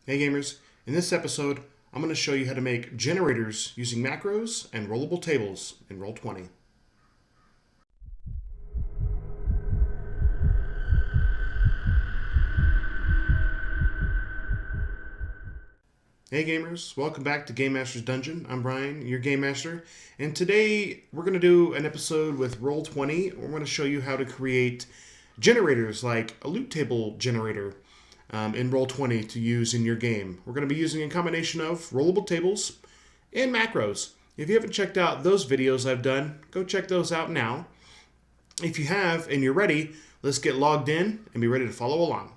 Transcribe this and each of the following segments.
Hey gamers, in this episode I'm going to show you how to make generators using macros and rollable tables in Roll20. Hey gamers, welcome back to Game Master's Dungeon. I'm Brian, your Game Master, and today we're going to do an episode with Roll20. We're going to show you how to create generators like a loot table generator in Roll20 to use in your game. We're going to be using a combination of rollable tables and macros. If you haven't checked out those videos I've done, go check those out now. If you have and you're ready, let's get logged in and be ready to follow along.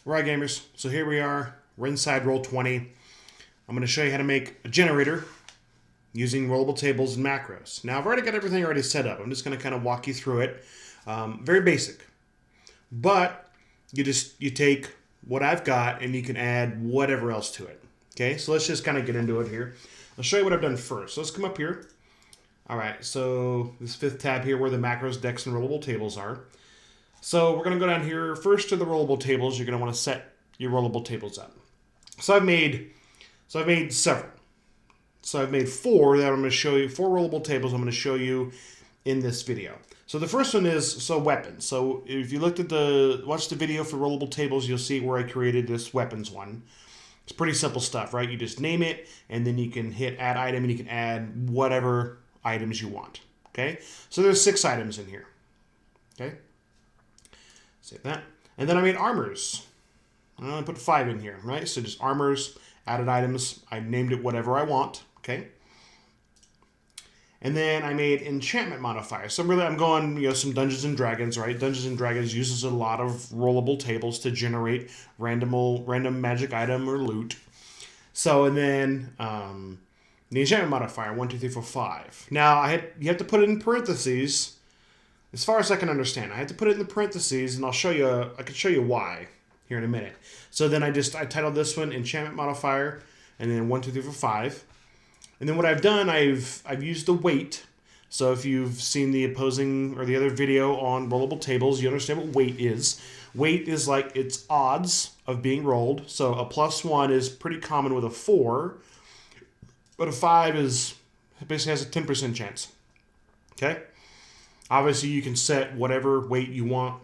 Alright gamers, so here we are. We're inside Roll20. I'm going to show you how to make a generator using rollable tables and macros. Now I've already got everything already set up. I'm just going to kind of walk you through it. Very basic. But you take what I've got and you can add whatever else to it. Okay, so let's just kind of get into it here. I'll show you what I've done first. So let's come up here. All right, so this fifth tab here where the macros, decks, and rollable tables are. So we're going to go down here first to the rollable tables. You're going to want to set your rollable tables up. So I've made several. So I've made four that I'm going to show you, four rollable tables I'm going to show you in this video. So the first one is weapons. So if you watched the video for rollable tables, you'll see where I created this weapons one. It's pretty simple stuff, right? You just name it, and then you can hit add item, and you can add whatever items you want. Okay? So there's 6 items in here. Okay? Save that. And then I made armors. I'm going to put 5 in here, right? So just armors, added items. I named it whatever I want. Okay? And then I made enchantment modifiers. So really I'm going, some Dungeons and Dragons, right? Dungeons and Dragons uses a lot of rollable tables to generate random magic item or loot. So, and then the enchantment modifier, 1, 2, 3, 4, 5. Now, you have to put it in parentheses. As far as I can understand, I have to put it in the parentheses, and I can show you why here in a minute. So then I titled this one enchantment modifier, and then 1, 2, 3, 4, 5. And then what I've done, I've used the weight. So if you've seen the opposing or the other video on rollable tables, you understand what weight is. Weight is like its odds of being rolled. So a +1 is pretty common with a 4, but a 5 basically has a 10% chance. Okay? Obviously, you can set whatever weight you want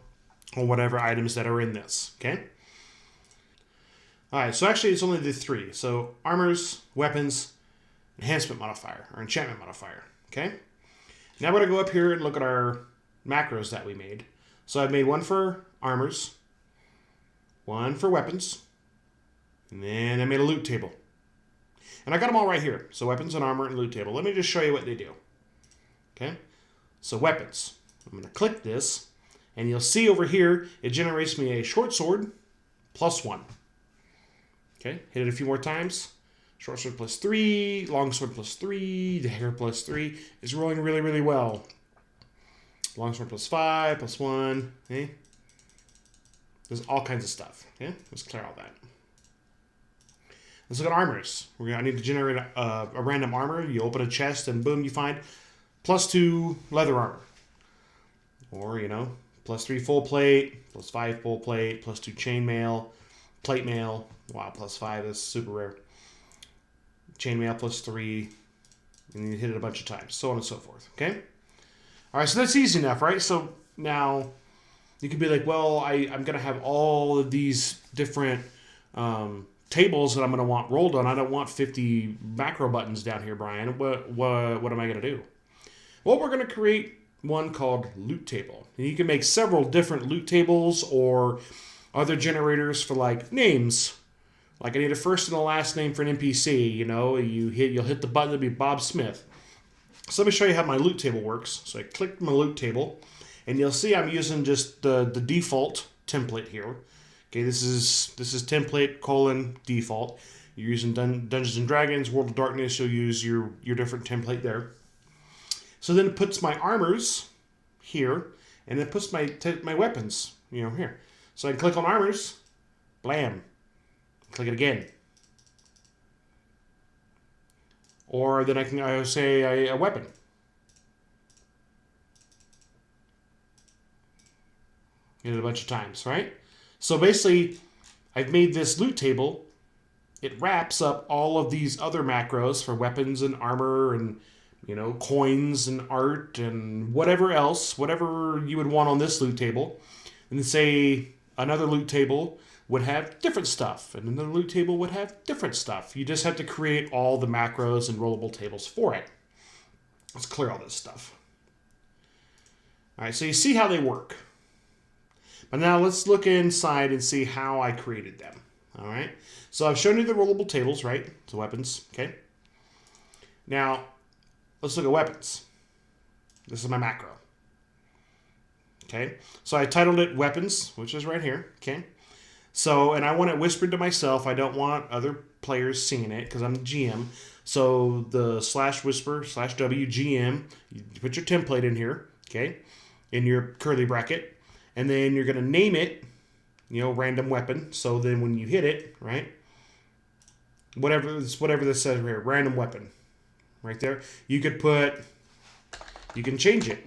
on whatever items that are in this. Okay? All right, so actually it's only the 3. So armors, weapons, enhancement modifier or enchantment modifier. Okay. Now we're going to go up here and look at our macros that we made. So I've made one for armors, one for weapons, and then I made a loot table. And I got them all right here. So weapons and armor and loot table. Let me just show you what they do. Okay. So weapons. I'm going to click this, and you'll see over here it generates me a short sword +1. Okay. Hit it a few more times. Short sword +3, long sword +3, dagger +3. It's rolling really, really well. Long sword +5, +1. Okay? There's all kinds of stuff. Okay? Let's clear all that. Let's look at armors. I need to generate a random armor. You open a chest and boom, you find +2 leather armor. Or, +3 full plate, +5 full plate, +2 chainmail, plate mail. Wow, +5 is super rare. Chainmail +3, and you hit it a bunch of times, so on and so forth. Okay? All right, so that's easy enough, right? So now you could be like, well, I'm going to have all of these different tables that I'm going to want rolled on. I don't want 50 macro buttons down here, Brian. What am I going to do? Well, we're going to create one called loot table. And you can make several different loot tables or other generators for like names. Like I need a first and a last name for an NPC, you'll hit the button, it'll be Bob Smith. So let me show you how my loot table works. So I click my loot table, and you'll see I'm using just the default template here. Okay, this is template : default. You're using Dungeons and Dragons, World of Darkness, you'll use your different template there. So then it puts my armors here, and it puts my weapons, here. So I can click on armors, blam. Click it again. Or then I can say a weapon. Hit it a bunch of times, right? So basically, I've made this loot table. It wraps up all of these other macros for weapons and armor and, you know, coins and art and whatever else, whatever you would want on this loot table. And then say another loot table would have different stuff, and another loot table would have different stuff. You just have to create all the macros and rollable tables for it. Let's clear all this stuff. All right, so you see how they work. But now let's look inside and see how I created them. All right, so I've shown you the rollable tables, right? So weapons, okay? Now, let's look at weapons. This is my macro. Okay, so I titled it Weapons, which is right here, okay? So, and I want it whispered to myself. I don't want other players seeing it because I'm the GM. So the /whisper/WGM, you put your template in here, okay, in your curly bracket, and then you're going to name it, you know, random weapon. So then when you hit it, right, whatever this says here, random weapon, right there, you can change it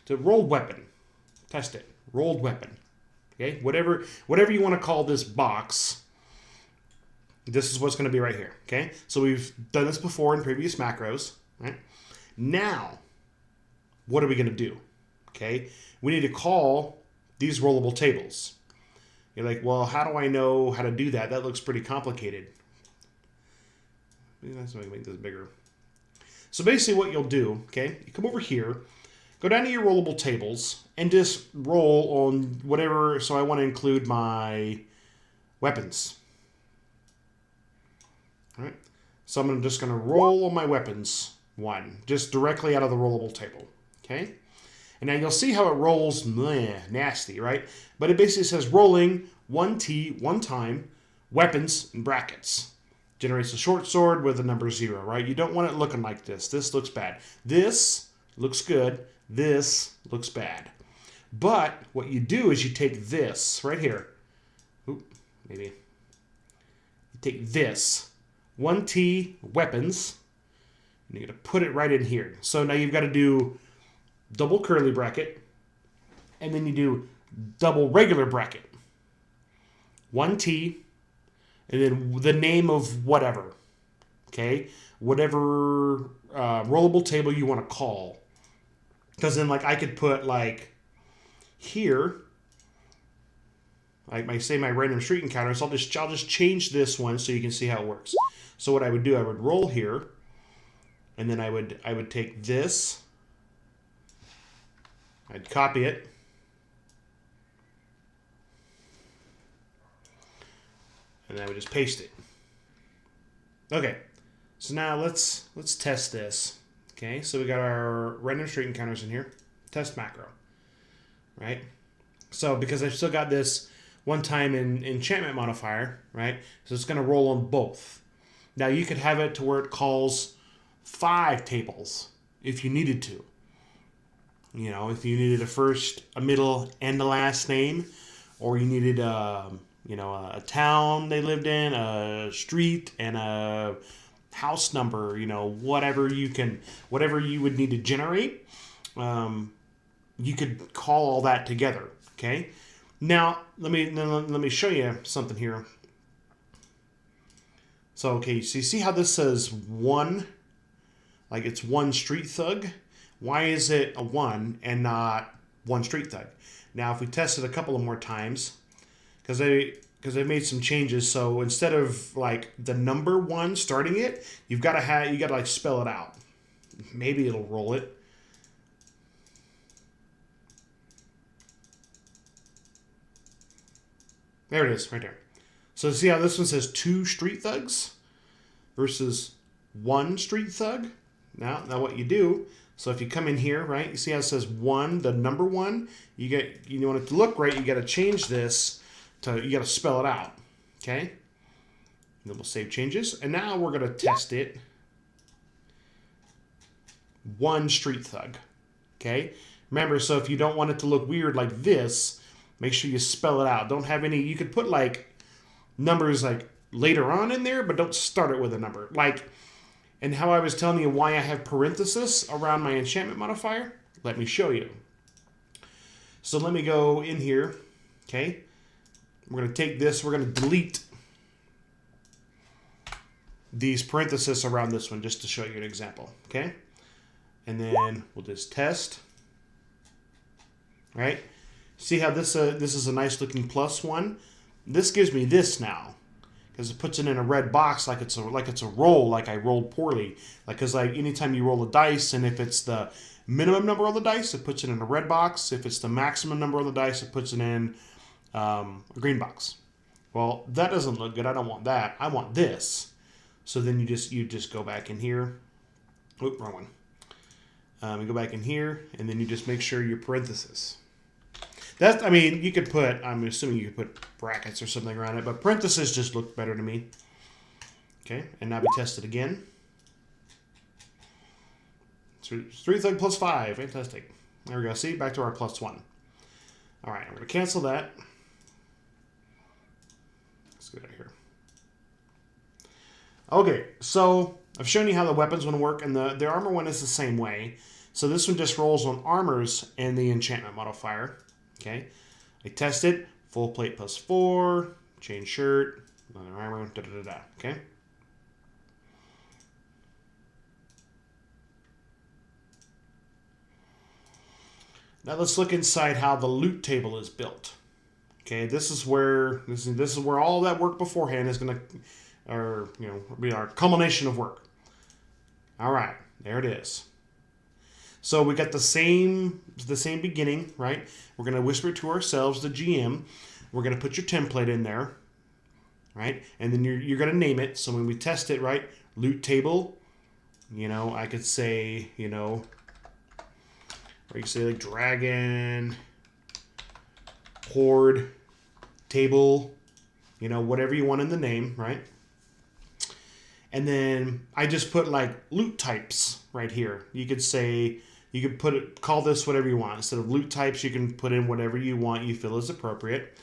to rolled weapon. Test it, rolled weapon. Okay, whatever you want to call this box, this is what's going to be right here. Okay, so we've done this before in previous macros. Right now, what are we going to do? Okay, we need to call these rollable tables. You're like, well, how do I know how to do that? That looks pretty complicated. Maybe that's why I make this bigger. So basically, what you'll do, okay, you come over here. Go down to your rollable tables and just roll on whatever. So I want to include my weapons. All right. So I'm just going to roll on my weapons one, just directly out of the rollable table. Okay. And now you'll see how it rolls nasty, right? But it basically says rolling 1T one time, weapons in brackets. Generates a short sword with the number 0, right? You don't want it looking like this. This looks bad. This looks good. This looks bad. But what you do is you take this right here. Oop, maybe. You take this 1T weapons, and you're going to put it right in here. So now you've got to do double curly bracket, and then you do double regular bracket. 1T, and then the name of whatever. Okay? Whatever rollable table you want to call. Because then, like, I could put, like, here, like, say my random street encounters, I'll just change this one so you can see how it works. So what I would do, I would roll here, and then I would take this, I'd copy it, and I would just paste it. Okay, so now let's test this. Okay, so we got our random street encounters in here. Test macro, right? So because I've still got this one time in enchantment modifier, right? So it's going to roll on both. Now you could have it to where it calls 5 tables if you needed to. You know, if you needed a first, a middle, and a last name, or you needed a town they lived in, a street, and a house number, you know, whatever you would need to generate, you could call all that together. Okay. Now let me show you something here. So okay, so you see how this says 1, like it's 1 street thug. Why is it a 1 and not 1 street thug? Now if we test it a couple of more times, because they've made some changes. So instead of like the number 1 starting it, you got to like spell it out. Maybe it'll roll it. There it is, right there. So see how this one says 2 street thugs versus 1 street thug? Now what you do, so if you come in here, right, you see how it says 1, the number 1, you want it to look right, you got to change this. You got to spell it out, okay? And then we'll save changes. And now we're going to test it. 1 street thug, okay? Remember, so if you don't want it to look weird like this, make sure you spell it out. Don't have any, you could put like numbers like later on in there, but don't start it with a number. Like, and how I was telling you why I have parenthesis around my enchantment modifier, let me show you. So let me go in here, okay? we're going to take this, we're going to delete these parentheses around this one just to show you an example, okay? And then we'll just test, right? See how this is a nice looking +1? This gives me this now, because it puts it in a red box like it's a roll, like I rolled poorly. Because anytime you roll a dice, and if it's the minimum number on the dice, it puts it in a red box. If it's the maximum number on the dice, it puts it in a green box. Well, that doesn't look good. I don't want that. I want this. So then you just go back in here. Oop, wrong one. You go back in here, and then you just make sure your parentheses. You could put, I'm assuming you could put brackets or something around it, but parentheses just look better to me. Okay, and now we test it again. So 3 thug plus 5, fantastic. There we go, see, back to our +1. All right, I'm gonna cancel that. Let's get out of here. Okay, so I've shown you how the weapons one work, and the armor one is the same way. So this one just rolls on armors and the enchantment modifier. Okay, I test it, full plate +4, chain shirt, leather armor, da-da-da-da, okay? Now let's look inside how the loot table is built. Okay, this is where all that work beforehand is gonna, be our culmination of work. All right, there it is. So we got the same beginning, right? We're going to whisper to ourselves, the GM. We're going to put your template in there, right? And then you're going to name it. So when we test it, right? Loot table, I could say, or you could say like dragon, horde, table, whatever you want in the name, right? And then I just put like loot types right here. You could call this whatever you want. Instead of loot types, you can put in whatever you want you feel is appropriate,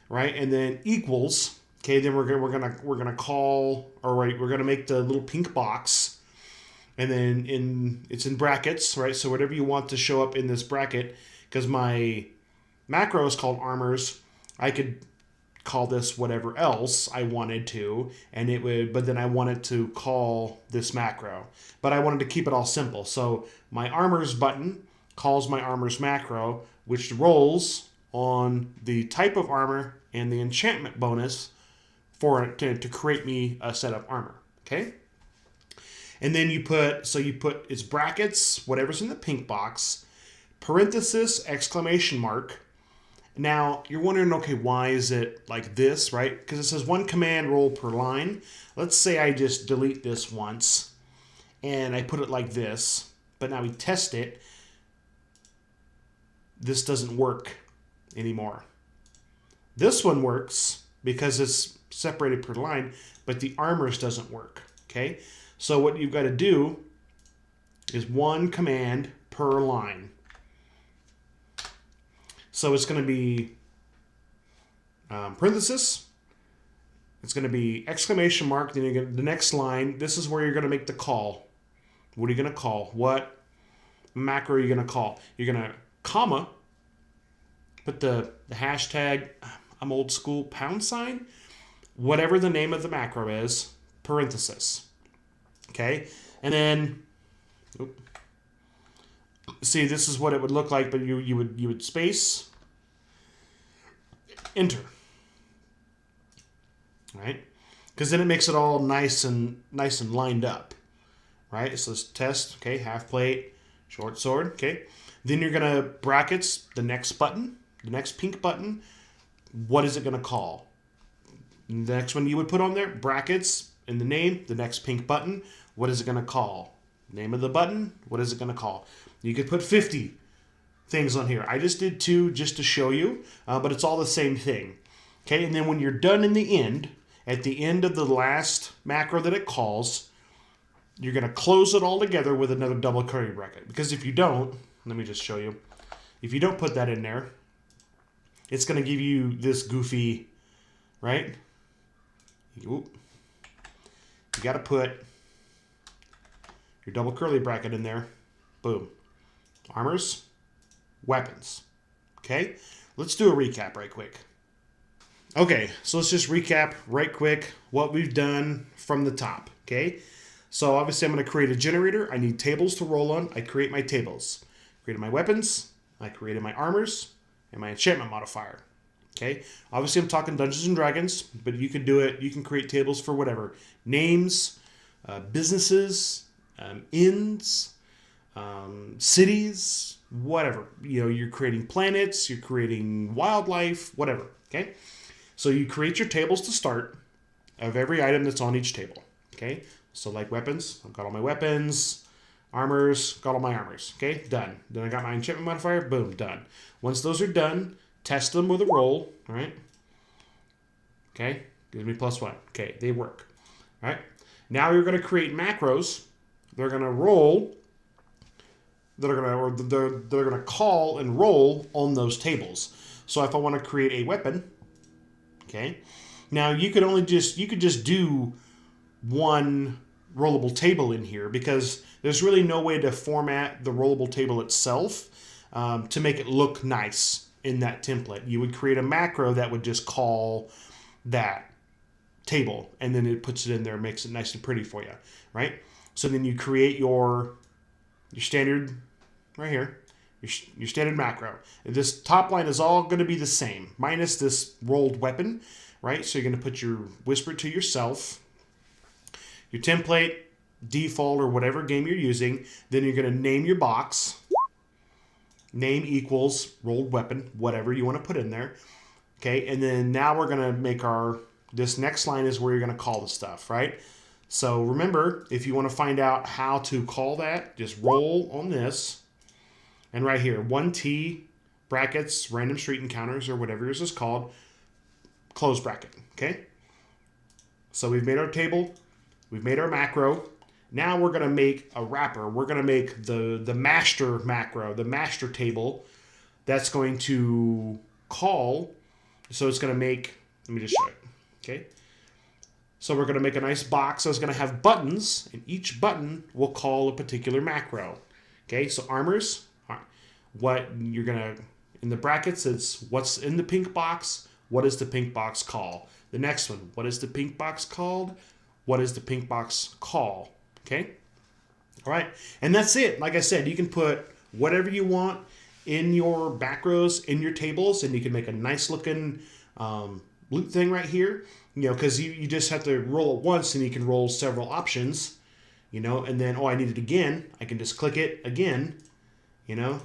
right? And then equals. Okay, then we're gonna call, all right, we're gonna make the little pink box, and then it's in brackets, right? So whatever you want to show up in this bracket, because my macro is called armors, I could call this whatever else I wanted to, and it would, but then I wanted to call this macro, but I wanted to keep it all simple. So my armors button calls my armors macro, which rolls on the type of armor and the enchantment bonus for it to create me a set of armor. Okay, and then you put it's brackets, whatever's in the pink box, parenthesis, exclamation mark. Now, you're wondering, okay, why is it like this, right? Because it says 1 command roll per line. Let's say I just delete this once, and I put it like this, but now we test it. This doesn't work anymore. This one works because it's separated per line, but the armors doesn't work, okay? So what you've got to do is 1 command per line. So it's going to be parenthesis. It's going to be exclamation mark. Then you get the next line. This is where you're going to make the call. What are you going to call? What macro are you going to call? You're going to comma. Put the hashtag. I'm old school. #. Whatever the name of the macro is. Parenthesis. Okay, and then. Oops. See, this is what it would look like, but you would space, enter, right? Because then it makes it all nice and lined up, right? So let's test. Okay, half plate, short sword. Okay, then you're gonna brackets the next button, the next pink button. What is it gonna call? The next one you would put on there, brackets in the name, the next pink button. What is it gonna call? Name of the button. What is it gonna call? You could put 50 things on here. I just did 2 just to show you, but it's all the same thing. Okay, and then when you're done in the end, at the end of the last macro that it calls, you're going to close it all together with another double curly bracket. Because if you don't, let me just show you. If you don't put that in there, it's going to give you this goofy, right? You got to put your double curly bracket in there. Boom. Armors, weapons. Okay, let's do a recap right quick. Okay, so let's just recap right quick what we've done from the top, okay? So obviously I'm going to create a generator. I need tables to roll on. I create my tables. Created my weapons. I created my armors and my enchantment modifier. Okay, obviously I'm talking Dungeons and Dragons, but you can do it. You can create tables for whatever names, businesses, inns, cities, whatever. You know, you're creating planets, you're creating wildlife, whatever. Okay, so you create your tables to start of every item that's on each table. Okay, so like weapons, I've got all my weapons. Armors, got all my armors. Okay, done. Then I got my enchantment modifier. Boom, done. Once those are done, test them with a roll. All right. Okay, gives me +1. Okay, they work. All right. Now you're going to create macros. They're going to roll. They're going to call and roll on those tables. So if I want to create a weapon, okay. Now you could just do one rollable table in here because there's really no way to format the rollable table itself to make it look nice in that template. You would create a macro that would just call that table, and then it puts it in there, makes it nice and pretty for you, right? So then you create your standard right here, your standard macro. And this top line is all going to be the same, minus this rolled weapon, right? So you're going to put your whisper to yourself, your template, default, or whatever game you're using. Then you're going to name your box. Name equals rolled weapon, whatever you want to put in there. Okay, and then now we're going to make this next line is where you're going to call the stuff, right? So remember, if you want to find out how to call that, just roll on this. And right here, 1T, brackets, random street encounters, or whatever yours is called, close bracket, okay? So we've made our table. We've made our macro. Now we're going to make a wrapper. We're going to make the master macro, the master table that's going to call. So it's going to make, let me just show it. Okay. So we're going to make a nice box. So it's going to have buttons, and each button will call a particular macro. Okay. So armors, what you're going to, in the brackets, it's what's in the pink box. What does the pink box call? The next one, what is the pink box called? What is the pink box call? Okay. All right. And that's it. Like I said, you can put whatever you want in your macros, in your tables, and you can make a nice looking loot thing right here, you know, because you just have to roll it once and you can roll several options, you know, and then, oh, I need it again. I can just click it again, you know,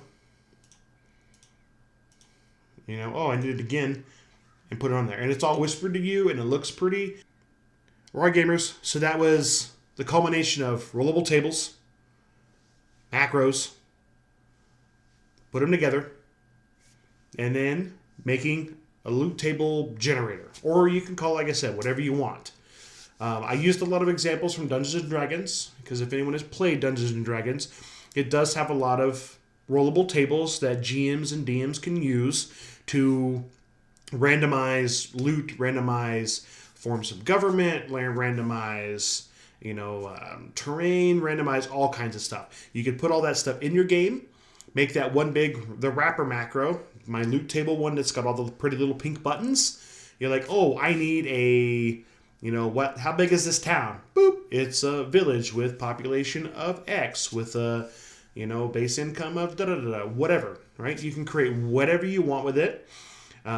oh, I need it again and put it on there. And it's all whispered to you and it looks pretty. All right, gamers. So that was the culmination of rollable tables, macros, put them together, and then making a loot table generator. Or you can call, like I said, whatever you want. I used a lot of examples from Dungeons & Dragons, because if anyone has played Dungeons & Dragons, it does have a lot of rollable tables that GMs and DMs can use to randomize loot, randomize forms of government, randomize, terrain, randomize all kinds of stuff. You can put all that stuff in your game, make that one the wrapper macro, my loot table one that's got all the pretty little pink buttons. You're like, oh, I need how big is this town? Boop, it's a village with population of X with a, base income of da-da-da-da, whatever, right? You can create whatever you want with it,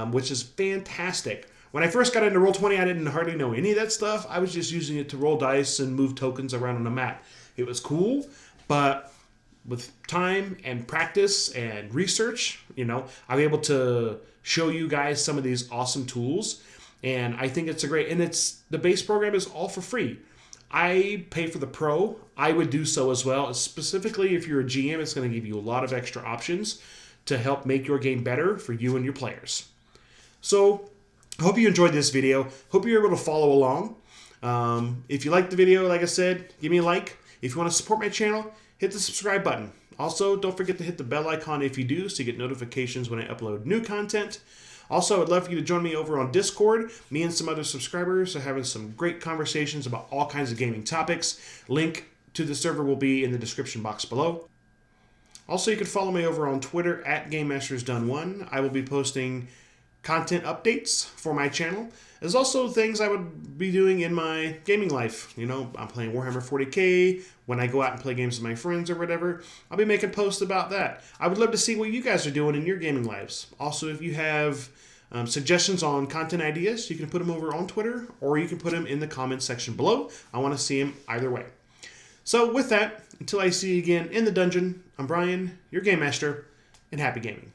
which is fantastic. When I first got into Roll20, I didn't hardly know any of that stuff. I was just using it to roll dice and move tokens around on a map. It was cool, but with time and practice and research, I'm able to show you guys some of these awesome tools. And I think it's and the base program is all for free. I pay for the pro. I would do so as well. Specifically, if you're a GM, it's going to give you a lot of extra options to help make your game better for you and your players. So, I hope you enjoyed this video. Hope you're able to follow along. If you liked the video, like I said, give me a like. If you want to support my channel, hit the subscribe button. Also, don't forget to hit the bell icon if you do, so you get notifications when I upload new content. Also, I'd love for you to join me over on Discord. Me and some other subscribers are having some great conversations about all kinds of gaming topics. Link to the server will be in the description box below. Also, you can follow me over on Twitter at GameMastersDone1. I will be posting content updates for my channel. There's also things I would be doing in my gaming life. You know, I'm playing Warhammer 40k. When I go out and play games with my friends or whatever, I'll be making posts about that. I would love to see what you guys are doing in your gaming lives. Also, if you have suggestions on content ideas, you can put them over on Twitter, or you can put them in the comments section below. I want to see them either way. So with that, until I see you again in the dungeon, I'm Brian, your Game Master, and happy gaming.